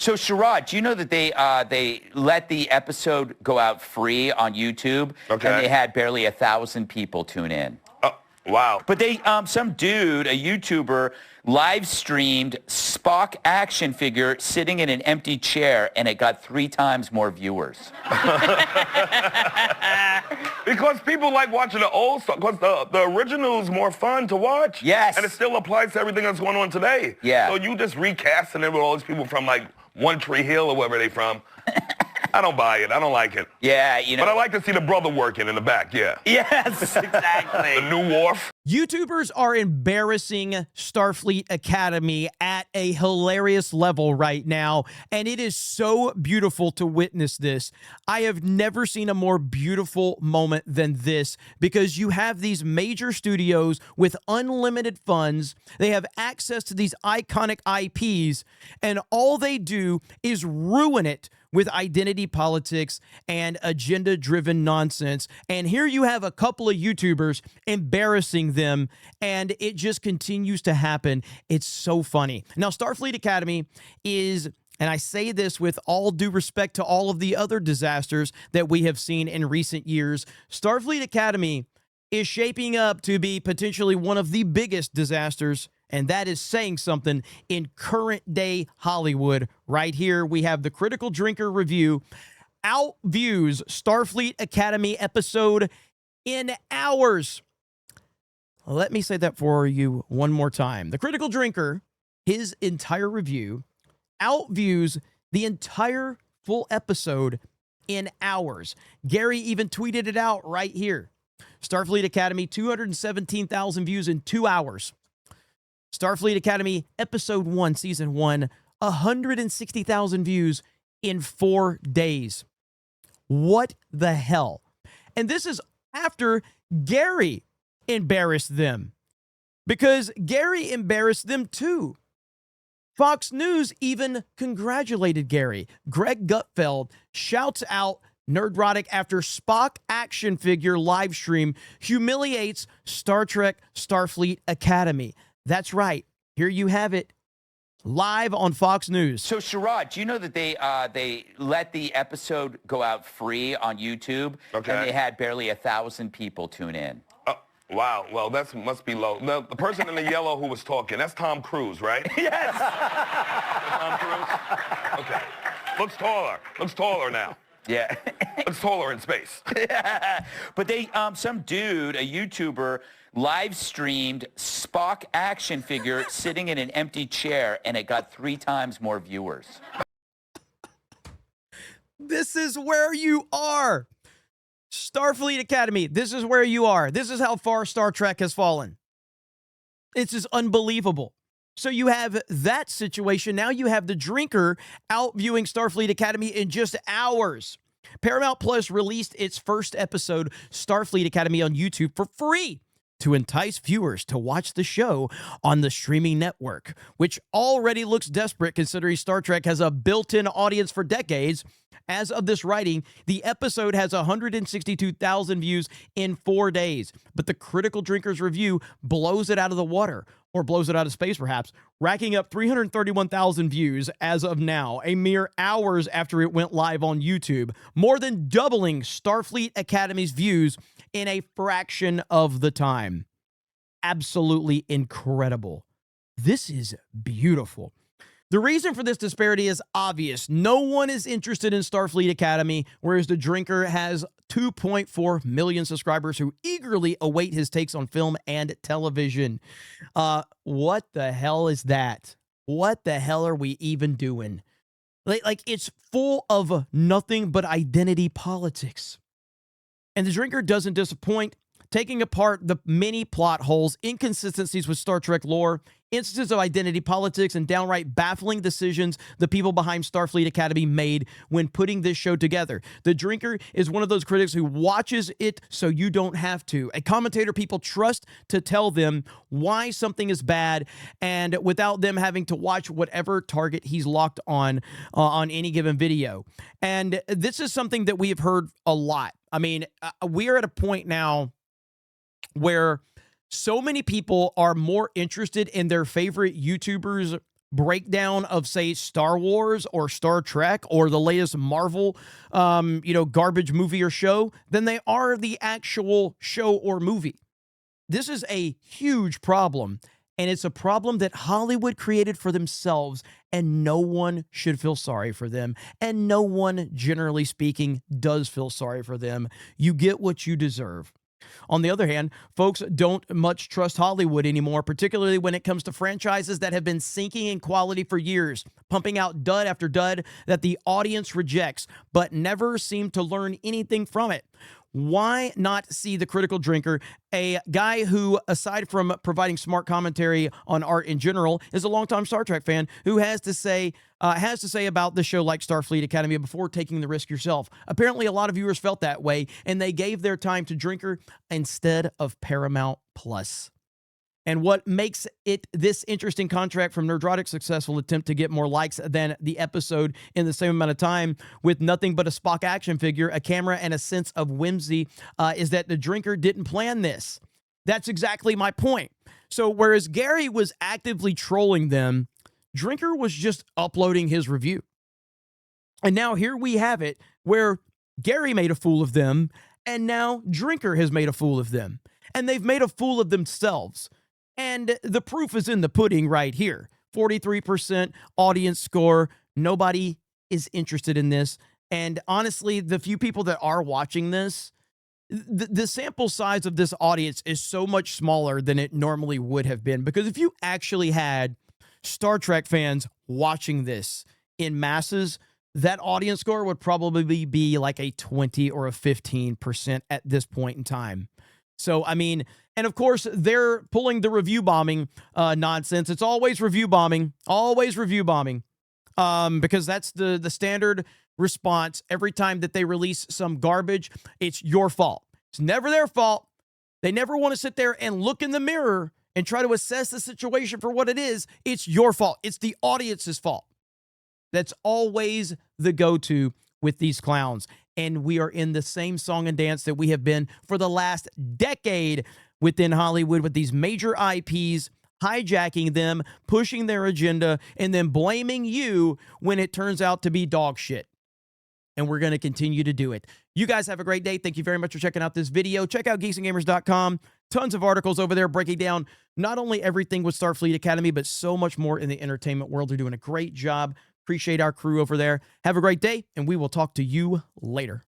So, Sherrod, do you know that they let the episode go out free on YouTube? Okay. And they had barely 1,000 people tune in. Oh, wow. But they, some dude, a YouTuber, live streamed Spock action figure sitting in an empty chair, and it got 3 times more viewers. Because people like watching the old stuff, because the original is more fun to watch. Yes. And it still applies to everything that's going on today. Yeah. So you just recasting it with all these people from like One Tree Hill or wherever they from. I don't buy it. I don't like it. Yeah, you know. But I like to see the brother working in the back, yeah. Yes, exactly. The new wharf. YouTubers are embarrassing Starfleet Academy at a hilarious level right now, and it is so beautiful to witness this. I have never seen a more beautiful moment than this, because you have these major studios with unlimited funds. They have access to these iconic IPs, and all they do is ruin it with identity politics and agenda-driven nonsense. And here you have a couple of YouTubers embarrassing them, and it just continues to happen. It's so funny. Now, Starfleet Academy is, and I say this with all due respect to all of the other disasters that we have seen in recent years, Starfleet Academy is shaping up to be potentially one of the biggest disasters, and that is saying something in current day Hollywood. Right here, we have the Critical Drinker review. Outviews Starfleet Academy episode in hours. Let me say that for you one more time. The Critical Drinker, his entire review, outviews the entire full episode in hours. Gary even tweeted it out right here. Starfleet Academy, 217,000 views in 2 hours. Starfleet Academy, Episode 1, Season 1, 160,000 views in 4 days. What the hell? And this is after Gary embarrassed them, because Gary embarrassed them too. Fox News even congratulated Gary. Greg Gutfeld shouts out Nerdrotic after Spock action figure live stream humiliates Star Trek Starfleet Academy. That's right. Here you have it. Live on Fox News. So, Sherrod, do you know that they let the episode go out free on YouTube? Okay. And they had barely 1,000 people tune in. Oh, wow. Well, that must be low. The person in the yellow who was talking, that's Tom Cruise, right? Yes. Tom Cruise? Okay. Looks taller. Looks taller now. Yeah. Looks taller in space. But they, some dude, a YouTuber, live streamed Spock action figure sitting in an empty chair, and it got 3 times more viewers. This is where you are. Starfleet Academy, this is where you are. This is how far Star Trek has fallen. It's just unbelievable. So you have that situation. Now you have the drinker outviewing Starfleet Academy in just hours. Paramount Plus released its first episode, Starfleet Academy, on YouTube for free to entice viewers to watch the show on the streaming network, which already looks desperate considering Star Trek has a built-in audience for decades. As of this writing, the episode has 162,000 views in 4 days, but the Critical Drinkers review blows it out of the water, or blows it out of space perhaps, racking up 331,000 views as of now, a mere hours after it went live on YouTube, more than doubling Starfleet Academy's views in a fraction of the time. Absolutely incredible. This is beautiful. The reason for this disparity is obvious. No one is interested in Starfleet Academy, whereas the drinker has 2.4 million subscribers who eagerly await his takes on film and television. What the hell is that? What the hell are we even doing? Like it's full of nothing but identity politics. And the drinker doesn't disappoint, taking apart the many plot holes, inconsistencies with Star Trek lore, instances of identity politics, and downright baffling decisions the people behind Starfleet Academy made when putting this show together. The drinker is one of those critics who watches it so you don't have to. A commentator people trust to tell them why something is bad, and without them having to watch whatever target he's locked on any given video. And this is something that we have heard a lot. I mean, we are at a point now where so many people are more interested in their favorite YouTubers breakdown of, say, Star Wars or Star Trek or the latest Marvel, garbage movie or show than they are the actual show or movie. This is a huge problem, and it's a problem that Hollywood created for themselves, and no one should feel sorry for them, and no one, generally speaking, does feel sorry for them. You get what you deserve. On the other hand, folks don't much trust Hollywood anymore, particularly when it comes to franchises that have been sinking in quality for years, pumping out dud after dud that the audience rejects, but never seem to learn anything from it. Why not see The Critical Drinker, a guy who, aside from providing smart commentary on art in general, is a longtime Star Trek fan who has to say about the show like Starfleet Academy before taking the risk yourself. Apparently, a lot of viewers felt that way, and they gave their time to Drinker instead of Paramount Plus. And what makes it this interesting contract from Nerdrotic's successful attempt to get more likes than the episode in the same amount of time with nothing but a Spock action figure, a camera, and a sense of whimsy is that the Drinker didn't plan this. That's exactly my point. So whereas Gary was actively trolling them, Drinker was just uploading his review. And now here we have it where Gary made a fool of them, and now Drinker has made a fool of them. And they've made a fool of themselves. And the proof is in the pudding right here. 43% audience score. Nobody is interested in this. And honestly, the few people that are watching this, the sample size of this audience is so much smaller than it normally would have been. Because if you actually had Star Trek fans watching this in masses, that audience score would probably be like a 20 or a 15% at this point in time. So, I mean, and of course, they're pulling the review bombing nonsense. It's always review bombing, because that's the standard response every time that they release some garbage. It's your fault. It's never their fault. They never want to sit there and look in the mirror and try to assess the situation for what it is. It's your fault. It's the audience's fault. That's always the go-to with these clowns. And we are in the same song and dance that we have been for the last decade within Hollywood with these major IPs, hijacking them, pushing their agenda, and then blaming you when it turns out to be dog shit. And we're going to continue to do it. You guys have a great day. Thank you very much for checking out this video. Check out geeksandgamers.com. Tons of articles over there breaking down not only everything with Starfleet Academy, but so much more in the entertainment world. They're doing a great job. Appreciate our crew over there. Have a great day, and we will talk to you later.